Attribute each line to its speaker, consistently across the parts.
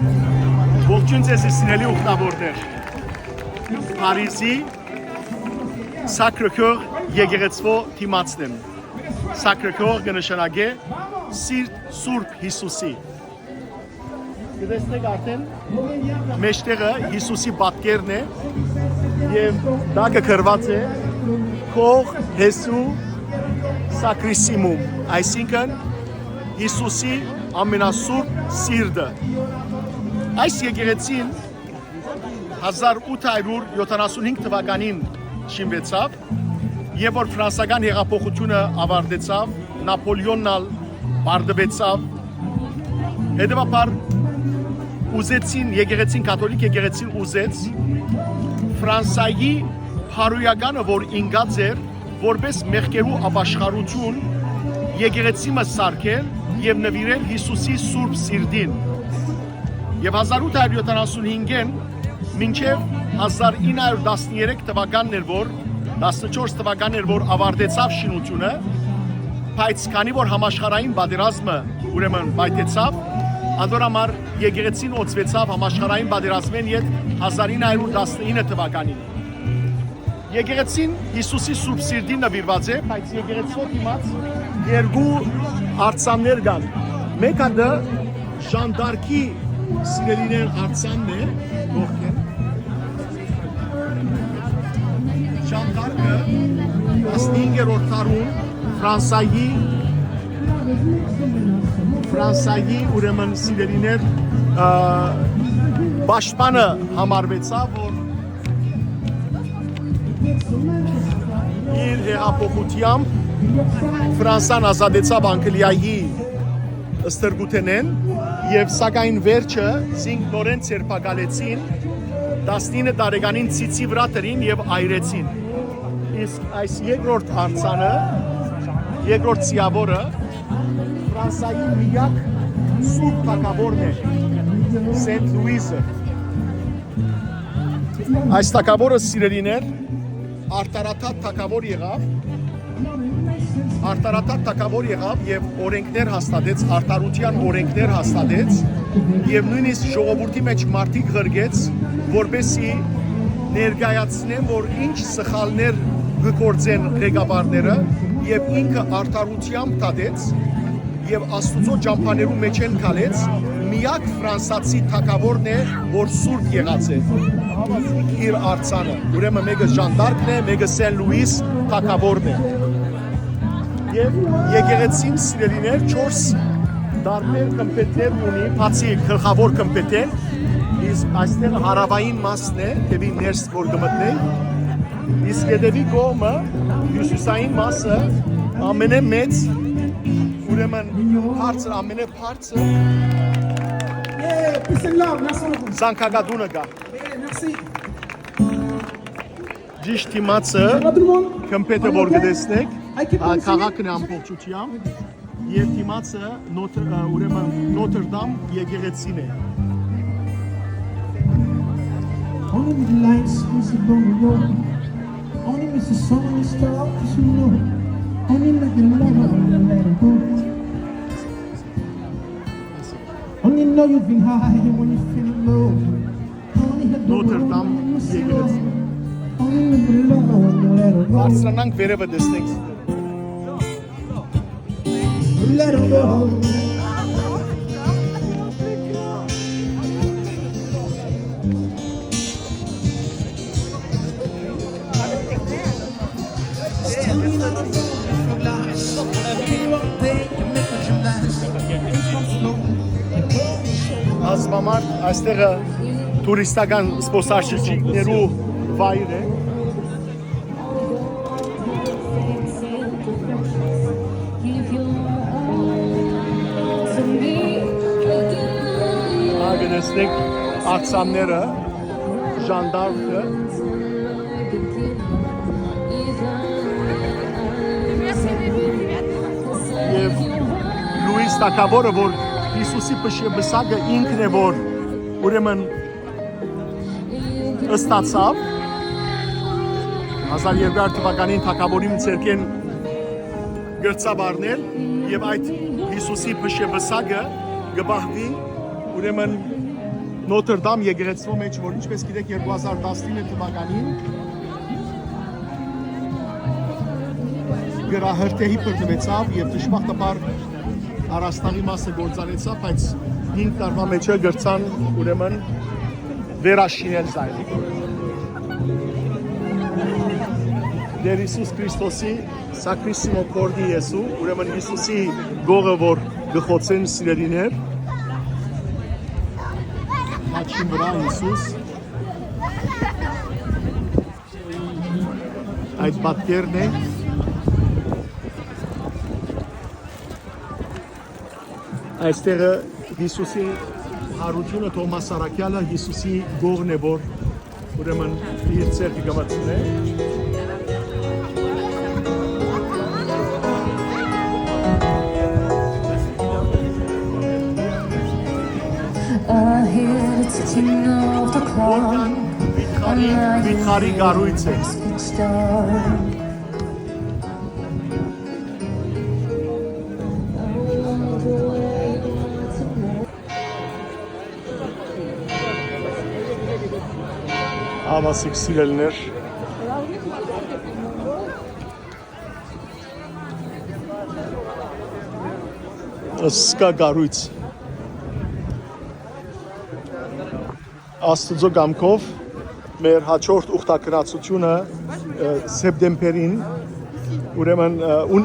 Speaker 1: Ողջույն ձեզ սիրելի ուխտավորներ։ Փարիզի Sacré-Cœur եկեղեցու դիմացն եմ։ Sacré-Cœur կնշանակե Սիրտ Սուրբ Հիսուսի։ Գտեսնեք արդեն մեջտեղը Հիսուսի պատկերն է եւ դա կգրված է Cor Jesu Sacrissimum, այսինքն Հիսուսի ամենասուրբ սիրտը։ Այս եկեղեցին 1875 թվականին շինվեցավ եւ որ ֆրանսիական հեղափոխությունը ավարտեցավ, Նապոլեոնն բարդվեցավ, հետեւաբար ուզեցին եկեղեցին կաթոլիկ եկեղեցին ուզեց Ֆրանսիայի փարոյականը, որ ինգած էր որպես մեղքերու ապաշխարություն եկեղեցիմը սարքել եւ նվիրել Հիսուսի սուրբ սիրտին։ Եվ 1875-ին մինչև 1913 թվականն էր որ 14 թվականն էր որ ավարտեցավ շինությունը, բայց քանի որ համաշխարհային պատերազմը ուրեմն բայտեցավ, անդորամար եկեղեցին օծվեցավ համաշխարհային պատերազմեն յետ 1919 թվականին։ Եկեղեցին Հիսուսի սուրբ սիրտին նվիրված է, բայց եկեղեցու դիմաց երկու արձաններ կան։ Մեկը դա Ժան դ'Արկի սիրելիներ արձանն է, ողքեն։ Ժան դ'Արկը 15-րդ դարում Ֆրանսիայի ուրեմն սիրելիներ պաշտպանը համարվեցավ, որ իր հեղափոխությամբ Ֆրանսան ազատեցավ Անգլիայի ստրգութենեն եւ սակայն վերջը զինքորեն ցերպակալեցին 19 տարեկանին ցիցի վրա տրին եւ այրեցին։ Իսկ այս երկրորդ արձանը, երկրորդ ցիավորը Ֆրանսիայի միակ սուրբ թագավորն է, Սենտ Լուիզը։ Այս թագավորը սիրելիներ արտարատատ թագավոր եղավ եւ օրենքներ հաստատեց, արտարության օրենքներ հաստատեց եւ նույնիսկ ժողովրդի մեջ մարդիկ ղրգեց, որպեսի ներկայացնեն, որ ինչ սխալներ գործեն ղեկավարները եւ ինքը արտարությամբ տադեց եւ Աստուծո ճամփաներու մեջ են քալեց, միակ ֆրանսացի թագավորն է, որ սուրբ եղած է իր արձանը։ Ուրեմն մեկը Ժան դ'Արկն է, մեկը Սեն Լուիս թագավորն է։ Եվ եկեղեցին սիրելիներ 4 դարբեր կմպետներ ունի, բացի գլխավոր կմպետեն, իսկ այստեղ հարավային մասն է, դեպի ներս որ կմտնենք, իսկ հետևի կողմը, հյուսիսային մասը ամենամեծ, ուրեմն բարձր, ամենաբարձր զանգակատունը կա։ Ճիշտ դիմացը կմպետը որ կտեսնեք, քաղաքն է ամբողջությամբ եւ դիմացը ուրեմն Նոտր Դամ եկեղեցին է։
Speaker 2: Only the lights visible on the road. Only miss the sun and stars you know. Only let the love and let it go. Only know you've been high when you feel low. Only had the
Speaker 1: Նոտր Դամ եկեղեցին։
Speaker 2: Only let the love and let it go.
Speaker 1: Բարձրանանք վերևը տեսնենք։
Speaker 2: Let it go.
Speaker 1: Ազգամարդ այստեղը տուրիստական զբոսաշրջիկներու վայր է։ Ագնեսնեք արձանները, Ժան դ'Արկը, եւ Լուիս թագավորը, որ Հիսուսի պշեպսակը ինքն է, որ ուրեմն ըստացավ 1200 թվականին թագավորին ցերկեն գրծավ առնել եւ այդ Հիսուսի պշեպսակը գբահվի ուրեմն Նոթր Դամ եկեղեցու մեջ, որ ինչպես գիտեք 2019 թվականին գրահրթեհի բռնվեցավ եւ դժբախտաբար առաստաղի մասը գործանեցավ, բայց 5 տարվա մեջ գրցան ուրեմն վերաշինել զայրի։ Դեր Հիսուս Քրիստոսի Սակրիսիմո Կորդի Եսու, ուրեմն Հիսուսի գողը, որ գխոցեն սիրելիներ, Աչին վրա Հիսուս, այդ պատկերն է, այստեղը Հիսուսի հարությունը Թոմաս Սարակյալը Հիսուսի գողն է, որ ուրեմն իր ցերկի գմացն է։
Speaker 3: I hear the ticking of the clock.
Speaker 1: Վիթխարի գառույց է։
Speaker 3: It's dark.
Speaker 1: Ավասիկ սիրելներ, սկա գառույց, Աստծո կամքով մեր հաջորդ ուխտակրացությունը սեպտեմբերին, ուրեմն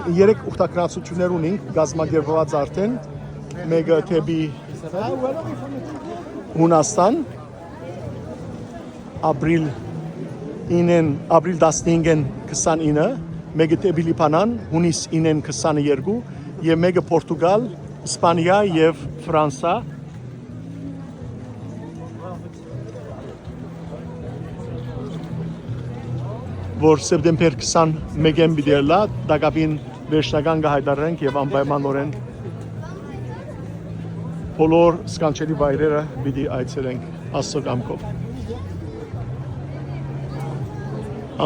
Speaker 1: 3 ուխտակրացություններ ունենք գազմագերբված արդեն, մեկը թեպի Հունաստան, ապրիլ 15-ին 29, մեկը թեպի Լիբանան, հունիս 9-ին 22 եւ մեկը Պորտուգալ, Իսպանիա եւ Ֆրանսա։ Որ սեպտեմբեր 21-ին բիդելա դակավին վերջնական կհայտարարենք եւ անպայմանորեն բոլոր սկանչելի վայրերը պիտի այցելենք Աստծո կամքով։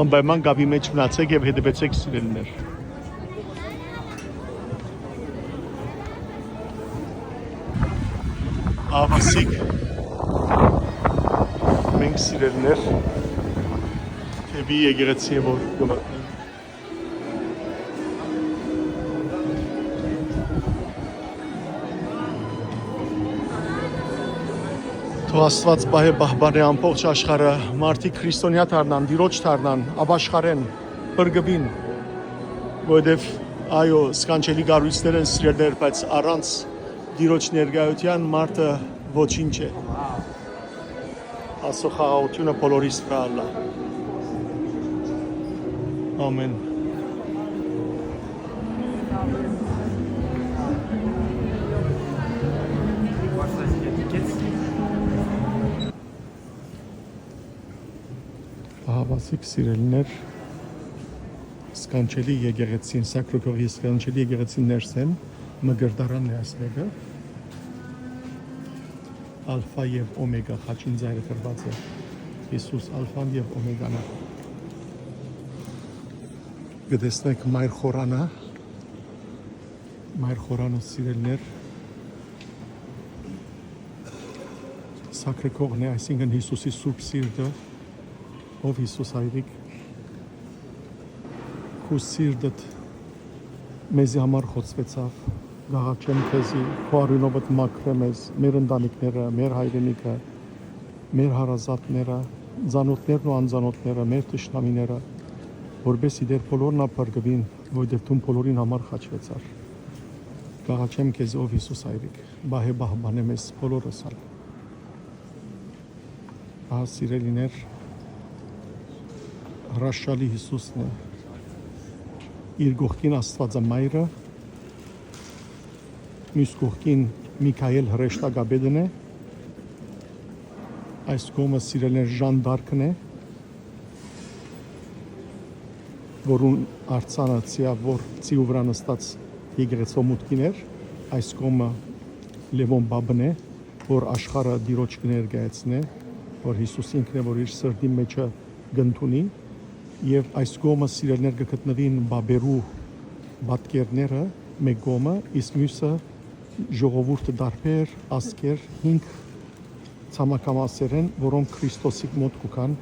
Speaker 1: Անպայման գաբի մեջ մնացեք եւ հետևեցեք սիրելիներ։ Ավասիկ մենք սիրելիներ թեպի եկեղեցի որ գմատնենք։ Թող Աստված պահե պահպանի ամբողջ աշխարհը, մարդիկ քրիստոնյա դառնան, դիրոջ դառնան, ապաշխարեն, բրգվին, որովհետև այո, սկանչելի գառույցներ են սիրելիներ, բայց առանց դիրոջ ներկայության մարդը ոչինչ է։ Աստծո խաղաղությունը բոլորիս վրա ալլա։ Ամեն։ Ավասիկ սիրելիներ, սկանչելի եկեղեցին, Սակրոկողի սկանչելի եկեղեցին ներսեն, մգրդարանն է այս մեկը, ալֆա եւ օմեգա խաչին ձայրը կրված է, Հիսուս ալֆան եւ օմեգան է։ Գտեսնեք մայր խորանը սիրելիներ, Սակրոկողն է, այսինքն Հիսուսի սուրբ սիրտը, ով Հիսուս հայրիկ, քու սիրտդ մեզի համար խոցվեցավ, գաղաչեմ քեզի, քո արյունովդ մաքրեմ ես, մեր ընտանիքները, մեր հայրենիքը, մեր հարազատները, ծանոթներն ու անծանոթները, մեր թշնամիները, որբեսի դեր բոլորն ապարգվին, որտեղ դու բոլորին համար խաչվեցար։ Գաղաչեմ քեզ ով Հիսուս հայրիկ, բահե բահբանեմ ես բոլորս ալ։ Ահա սիրելիներ, հրաշալի Հիսուսն է, իր գողքին Աստվածամայրը, մյուս գողքին Միքայել հրեշտակաբեդն է, այս կողմը սիրելիներ Ժան Դարքն է, որուն արձանը որ ծիու վրա նստած եկեղեցու մուտքին էր, այս կողմը Լևոն Բաբն է, որ աշխարհը դիրոջ կներկայացնե, որ Հիսուս ինքն է, որ իր սրտի մեջը գնդունի, եւ այս կողմը սիրելիներ կգտնվին Բաբերու պատկերները մեկ կողմը, իսկ մյուսը ժողովուրդը դարբեր, ասկեր, 5 ցամաքամասերեն, որոնք Քրիստոսի մոտ կան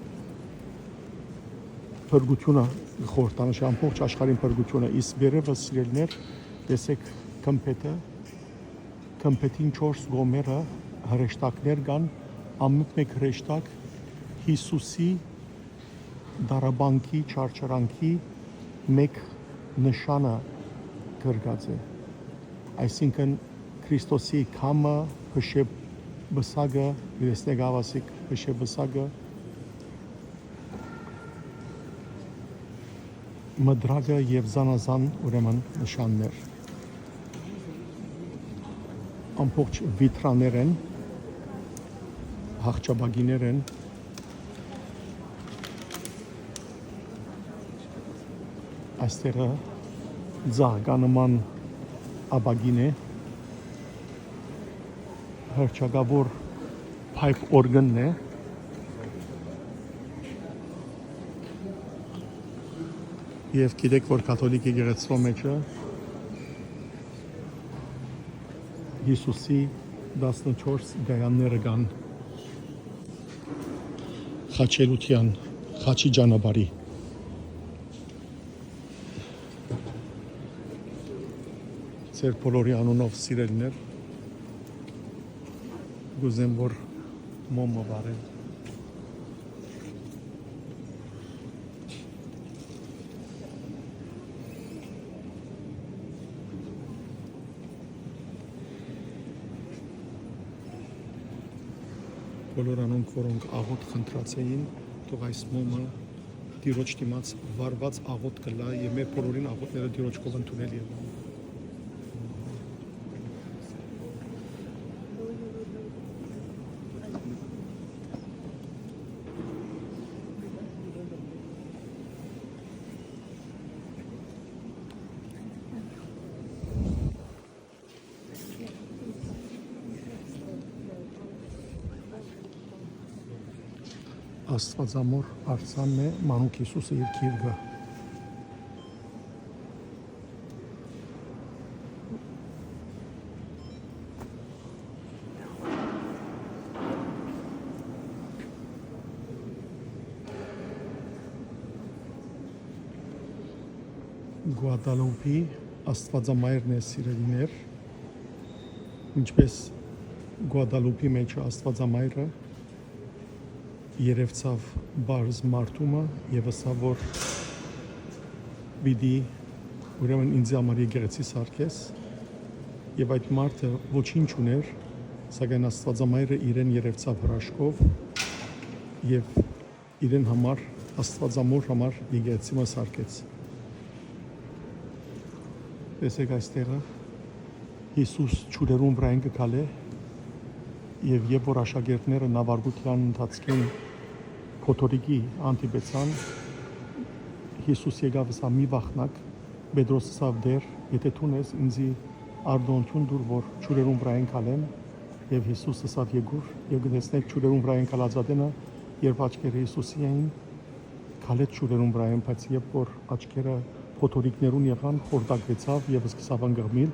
Speaker 1: փրկությունը խորտանշ ամբողջ աշխարհին փրկությունը իսկ վերևը սիրելներ տեսեք կմպետին 4 գոմերը հրեշտակներ կան ամեն մեկ հրեշտակ Հիսուսի դարաբանքի չարչարանքի մեկ նշանը գրգած է այսինքն Քրիստոսի կամը հշեբ բսագը դեսնեգ ավասիկ հշեբ բսագը մդրագը եւ զանազան ուրեմն նշաններ ամբողջ վիթրաներ են հաղճաբագիներ են այստեղը զարգանման աբագին է հրճագավոր pipe organ-ն է եւ գիտեք որ կաթոլիկ եկեղեցու մեջը Հիսուսի 14 գայանները կան խաչելության խաչի ճանապարհի ծեր բոլորի անունով սիրելիներ գուզեմ որ մոմը վարել բոլոր անոնք որոնք աղոտ խնդրած էին թող այս մոմը դիրոջ դիմաց վարված աղոտ կլա եւ մեր բոլորին աղոտները դիրոջ կով ընդունել եւ Աստվածամոր արցանն է մանուկ Հիսուսը իր քիրգը Գուադալուպի Աստվածամայրն է սիրելիներ ինչպես Գուադալուպի մեջ Աստվածամայրը երևցավ բարձ մարդումը եւ ասա որ պիտի ուրեմն ինձ համար եկեղեցի սարքես եւ այդ մարդը ոչինչ ուներ սակայն Աստվածամայրը իրեն երևցավ հրաշքով եւ իրեն համար Աստվածամոր համար եկեղեցի սարքեց տեսեք այստեղը Հիսուս ճուրերուն վրան կգալե եւ երբ որ աշակերտները նավարկության ընթացքին Փոթորիկի անտիբեցան Հիսուս եկավ ասա մի վախնակ Պետրոս ասավ դեր եթե թունես ինձի արդոնություն դուր որ ճուրերուն վրան կալեմ եւ Հիսուս ասավ եկուր եւ գտեսնեք ճուրերուն վրան կալածատենը երբ աչքերը Հիսուսի էին կալեց ճուրերուն վրան բայց երբ որ աչքերը Փոթորիկներուն եղան խորտակվեցավ եւ սկսավ անգղմիլ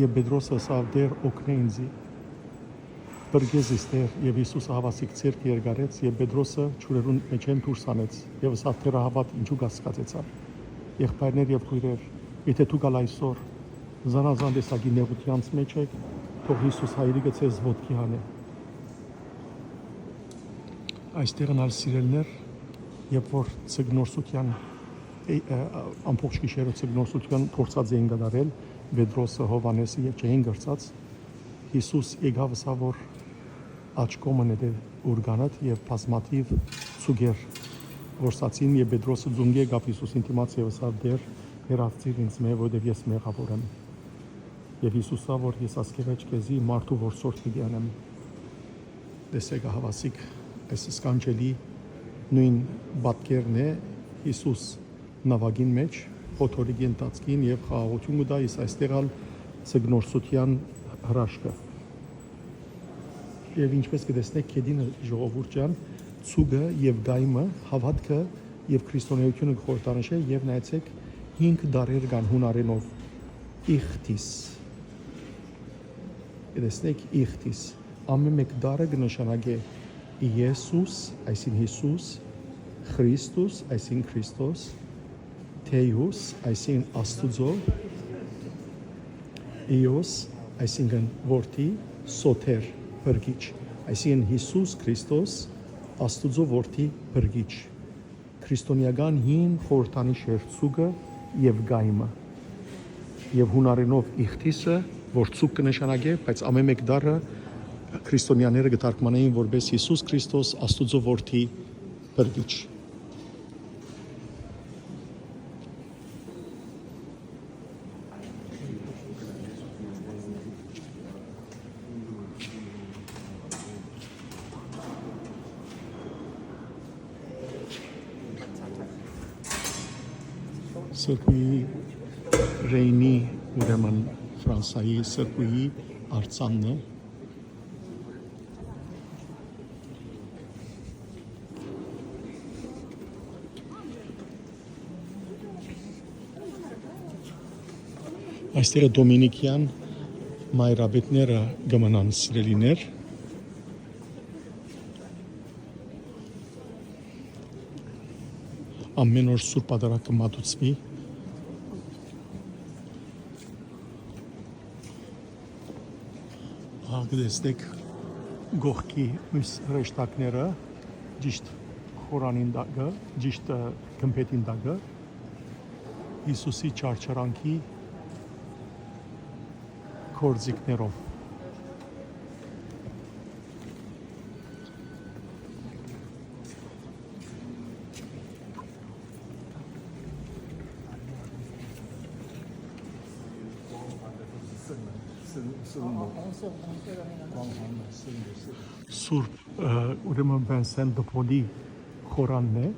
Speaker 1: եւ Պետրոսը ասավ դեր օգնե ինձի Բրգեզ իստեր եւ Հիսուսը հավասիկ ցերկ երգարեց եւ Պետրոսը ճուրերուն մեջ են դուրս անեց եւ ասավ թերահավատ ինչու կասկածեցավ եղբայրներ եւ քույրեր եթե դու գալ այսօր զանազան տեսակի նեղությանց մեջ եք թող Հիսուս հայրիկը ցեզ ոտքի հանե այստեղն ալ սիրելներ երբ որ ցգնորսության ամբողջ գիշերը ցգնորսության փորձած էին գդարել Պետրոսը Հովանեսը եւ չէին գրծած Հիսուս եկավ ասա որ աչքոմն է ուրգանատ եւ բազմաթիվ ցուգեր որսացին եւ Պետրոսը ձունգե գապ Հիսուսին դիմաց եւ ասավ դեր հերացիր ինձ մե որովհետեւ ես մեղավոր եմ եւ Հիսուսը որ ես ասկերեջ քեզի մարդու որսորդ պիտի անեմ տեսեք հավասիկ այս սկանջելի նույն բատկերն է Հիսուս նավագին մեջ Փոթորիկի ընթացքին եւ խաղաղություն կտա ის այստեղալ ցգնորսության հրաշքը եւ ինչպես կտեսնեք քեդինը ժողովուրդ ջան ցուգը եւ գայմը հավատքը եւ քրիստոնեությունը խորտանշե եւ նայեցեք 5 դարեր կան հունարենով իխտիս կտեսնեք իխտիս ամեն մեկ դարը կնշանակե Իեսուս, այսին Հիսուս, Քրիստոս, այսին Քրիստոս, Թեյուս, այսին Աստուծո, Իոս, այսինքն որդի, Սոթեր, բրգիչ, այսինքն Հիսուս Քրիստոս, Աստուծո որդի, բրգիչ, քրիստոնեական հին խորհրդանի շերտցուկը եւ գայմը, եւ հունարենով իղտիսը, որ ցուկ կնշանակե, բայց ամեն մեկ դարը քրիստոնյաները կթարգմանեին որպես Հիսուս Քրիստոս, Աստուծո որդի, բրգիչ։ Սրբի Ռեյնի ուրեմն Ֆրանսայի սրբի արձանն է։ Այստեղ դոմինիկյան մայրաբետները գմնան սիրելիներ։ Ամեն օր սուրբ պատարագը մատուցվի։ Ագդեստեք գողքի մյուս ռեշտակները ճիշտ խորանին դագը, ճիշտ կմպետին դագը Հիսուսի չարչարանքի կորձիկներով։ Սուրբ ուրեմն Վենսեն դպոլի խորանն է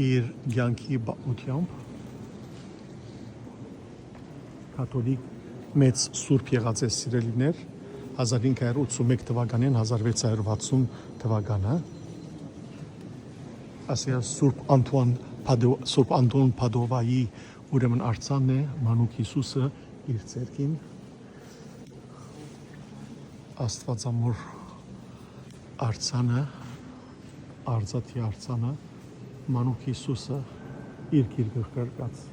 Speaker 1: իր կյանքի բաղությամբ կաթոլիկ մեծ սուրբ եղած է սիրելիներ 1581 թվականին 1660 թվականը ասիա Սուրբ Անտոն Պադովայի ուրեմն արձանն է Մանուկ Հիսուսը իր ցերքին Աստվածամոր արձանը արձատի արձանը Մանուկ Հիսուսը իր գիրքը կրկած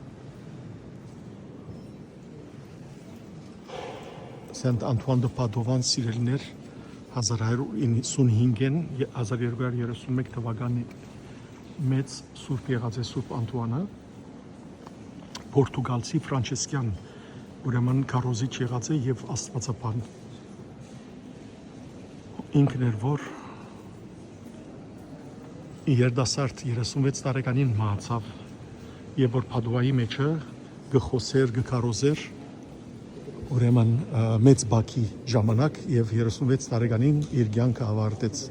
Speaker 1: Սենտ Անտուան դե Պադովան սիրելիներ 1195-ին 1231 թվականի մեծ սուրբ եղած է Սուրբ Անտուանը Պորտուգալցի ֆրանչեսկյան ուրեմն քարոզիչ եղած է եւ աստվածապան ինքն էր որ երդասարդ 36 տարեկանին մահացավ եւ որ Պադուայի մեջը գխոսեր գքարոզեր ուրեմն մեծ բակի ժամանակ եւ 36 տարեկանին իր կյանքը ավարտեց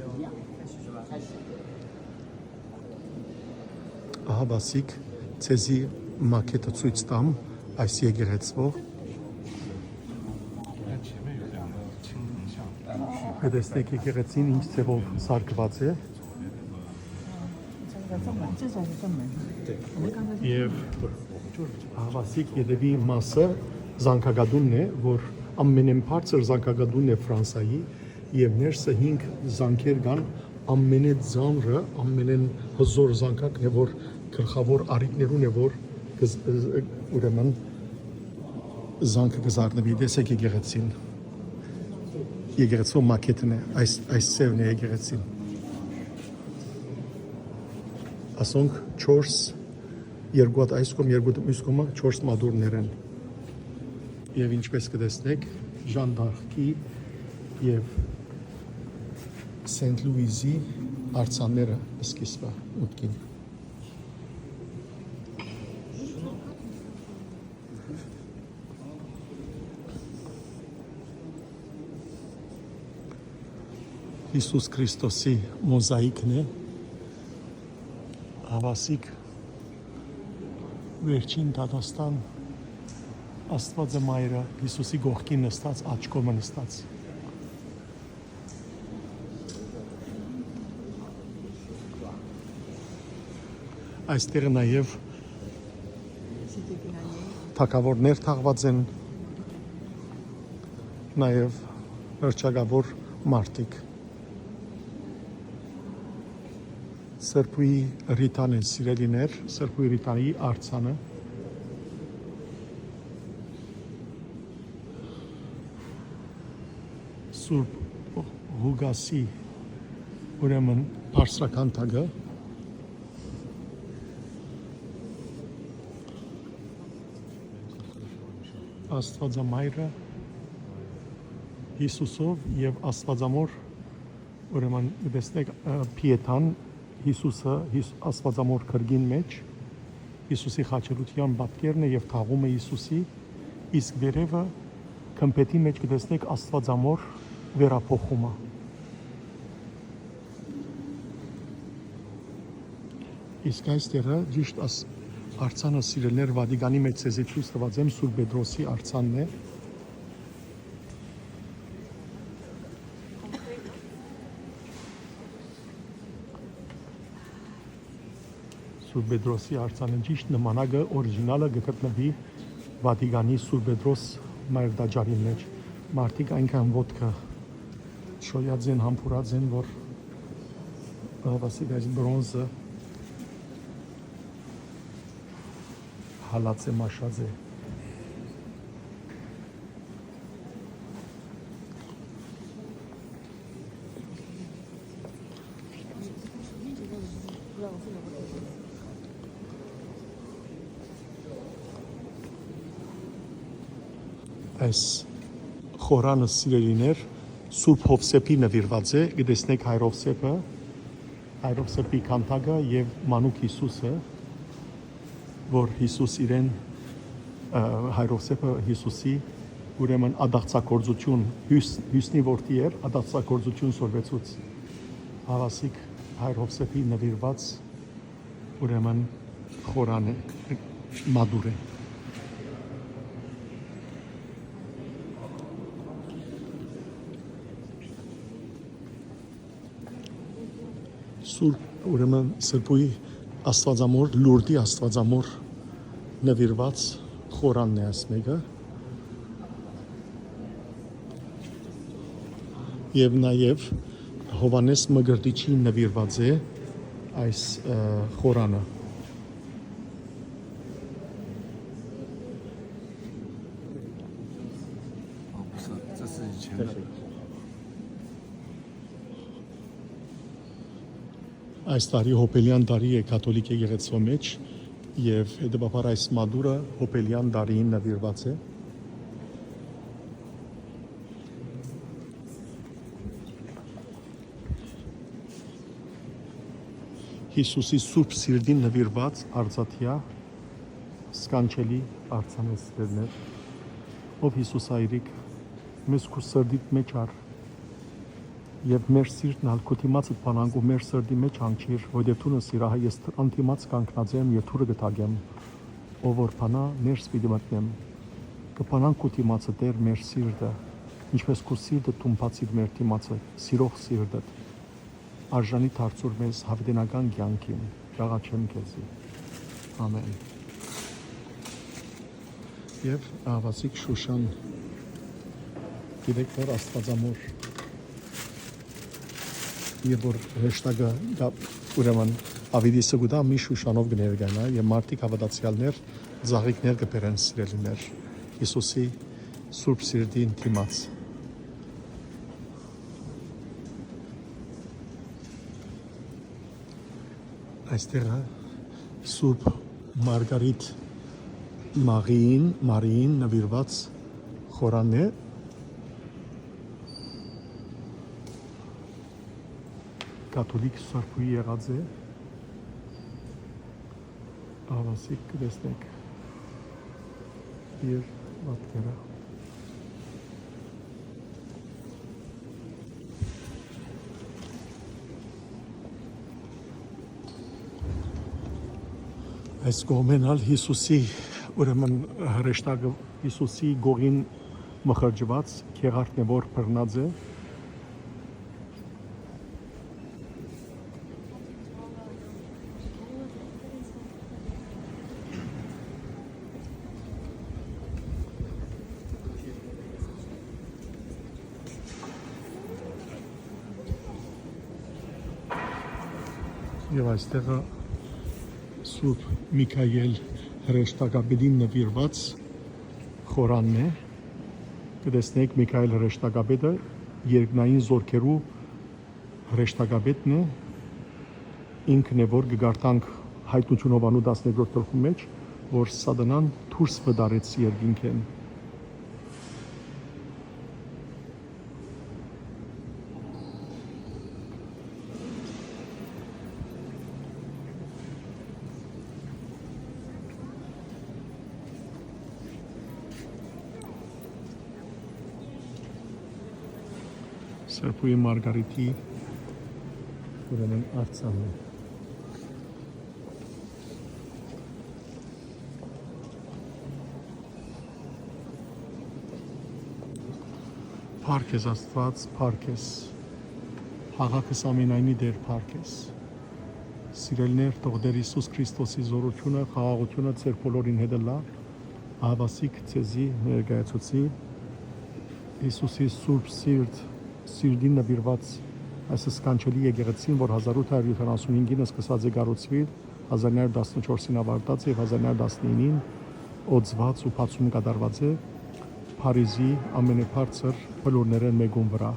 Speaker 1: ահա բասիկ ցեզի մակետը ցույց տամ այս եկեղեցվով Գտեսնեք եկեղեցին ինչ ձևով սարքված է եւ հավասիկ յետևի մասը զանգակադունն է որ ամենեն բարձր զանգակադունն է Ֆրանսայի եւ ներսը 5 զանգեր կան ամենե ծանրը ամենեն հզոր զանգակն է որ գլխավոր առիթներուն է որ ուրեմն զանգը կզարնվի դեսեք եկեղեցին Եկեղեցու մակետն է, այս սևն է եկեղեցին։ Ասոնք 4, երկու հատ այս կողմ, երկու մյուս կողմը 4 մադուրներ են։ Եվ ինչպես կտեսնեք, Ժան d'Arc-ի եւ Սենտ Լուիզի արձանները սկիզբը մուտքին։ Հիսուս Քրիստոսի մոզաիկն է հավասիկ վերջին դատաստան Աստվածը մայրը Հիսուսի գողքին նստած աջ կողմը նստած այստեղ նաև թագավորներ թաղված են նաև հռչակավոր մարդիկ։ Սրբուի Ռիտան են սիրելիներ, Սրբուի Ռիտանի արձանը։ Սուրբ Հուգասի ուրեմն բարձրական տագը։ Աստվածամայրը Հիսուսով եւ Աստվածամոր ուրեմն դեսնեք Պիետան Հիսուսը Աստվածամոր քրգին մեջ Հիսուսի խաչելության պատկերն է եւ թաղում է Հիսուսի, իսկ վերևը կմպետի մեջ կտեսնեք Աստվածամոր վերափոխումը։ Իսկ այստեղը ճիշտ արձանը սիրելներ Վատիկանի մեջ ցեզի ցույց տված եմ Սուրբ Պետրոսի արձանն է։ Սուրբ Պետրոսի արձանը ճիշտ նմանակը օրիգինալը գտնվի Վատիկանի Սուրբ Պետրոս մայրդաջարի մեջ։ Մարդիկ այնքան ոտքը շոյած են, համբուրած են, որ վասիկ այս բրոնզը հալած է, մաշած է։ Այս խորանը սիրելիներ Սուրբ Հովսեփի նվիրված է, գտեսնեք Հայրովսեփի քանդակը եւ Մանուկ Հիսուսը, որ Հիսուս իրեն Հայրովսեփը Հիսուսի ուրեմն ադաղծագործություն հյուսնի որդի էր, ադաղծագործություն սորվեցուց հավասիկ Հայրովսեփի նվիրված ուրեմն խորան է, մադուր է։ Սուրբ ուրեմն Սրբուի Աստվածամոր, Լուրդի Աստվածամոր նվիրված խորանն է այս մեկը։ Եվ նաև Հովանես Մգրտիչի նվիրված է այս խորանը։ Այս տարի հոպելյան տարի է կաթոլիկ եկեղեցու մեջ եւ հետեւաբար այս մադուրը հոպելյան տարիին նվիրված է։ Հիսուսի Սուրբ Սիրտին նվիրված արծաթյա սկանչելի արձանեսներներ, ով Հիսուս այրիկ մեզ քու սրդիդ մեջ առ եւ մեր սիրտն ալկոթիմացդ բանանք ու մեր սրդի մեջ հանգչիր, որտեղ դու նսիրահ ես անտիմաց կանգնած եմ եւ թուրը գտագեմ, ով որ բանա մեր սպիդի մտնեմ, կփանանք ու թիմացը դեր մեր սիրտը, ինչպես քու սիրտը թումբացիր մեր թիմացը, սիրող սիրտդ, արժանի դարձուր մեզ հավիտենական կյանքին, ճաղաչեմ քեզի, ամեն։ Եվ ավասիկ Շուշան, գիտեք որ Աստվածամոր եւ որ հեշտագը դա ուրեմն ավիդի սգուտա մի Շուշանով կներգանա եւ մարդիկ հավատացյալներ զաղիկներ կբերեն սիրելիներ Հիսուսի Սուրբ Սիրտին դիմաց այստեղ Սուրբ Մարգարիտ Մարիին նվիրված խորանն է կաթոլիկ սրբուի եղած է ավասիկ կտեսնեք իր պատկերը այս կողմենալ Հիսուսի ուրեմն հրեշտակը Հիսուսի գողին մխրջված քեղարդն է որ բռնած է Եվ այստեղը Սուրբ Միքայել հրեշտակաբեդին նվիրված խորանն է։ Կտեսնեք Միքայել հրեշտակաբեդը երկնային զորքերու հրեշտակաբեդն է, ինքն է որ կգարտանք հայտնությունով անու 12-րդ գլխու մեջ, որ Սատանան դուրս վդարեց երկինքեն։ Սրբույի Մարգարիտի ուրեմն արձանն է։ Փառք ես Աստված, փառք ես, հաղաքս ամենայնի դեր փառք ես։ Սիրելիներ, թող Տեր Հիսուս Քրիստոսի զորությունը, խաղաղությունը ձեր բոլորին հետ լա, ահավասիկ ցեզի ներկայացուցի Հիսուսի սուրբ սիրտին նվիրված այս սքանչելի եկեղեցին, որ 1875-ին սկսած է կառուցվել, 1914-ին ավարտած եւ 1919-ին օծված ու բացում կատարված է Փարիզի ամենաբարձր բլուրներեն մեկում վրա։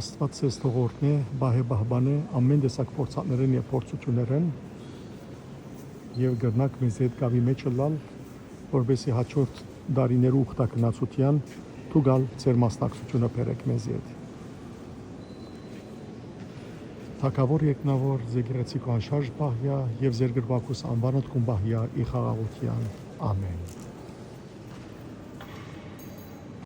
Speaker 1: Աստված ձեզ թողորտնե, բահե ամեն տեսակ փորձաններն եւ փորձություններն եւ գտնակ մեզ հետ կավի մեջ լալ, որբեսի հաջորդ դարիներու ուխտակնացության թուգալ ձեր մասնակցությունը բերեք մեզ հետ։ Թագավոր եկնավոր Զեգերեցիկ անշարժ բահյա եւ ձեր գրվակուս անվանդ կում բահյա ի խաղաղության։ Ամեն։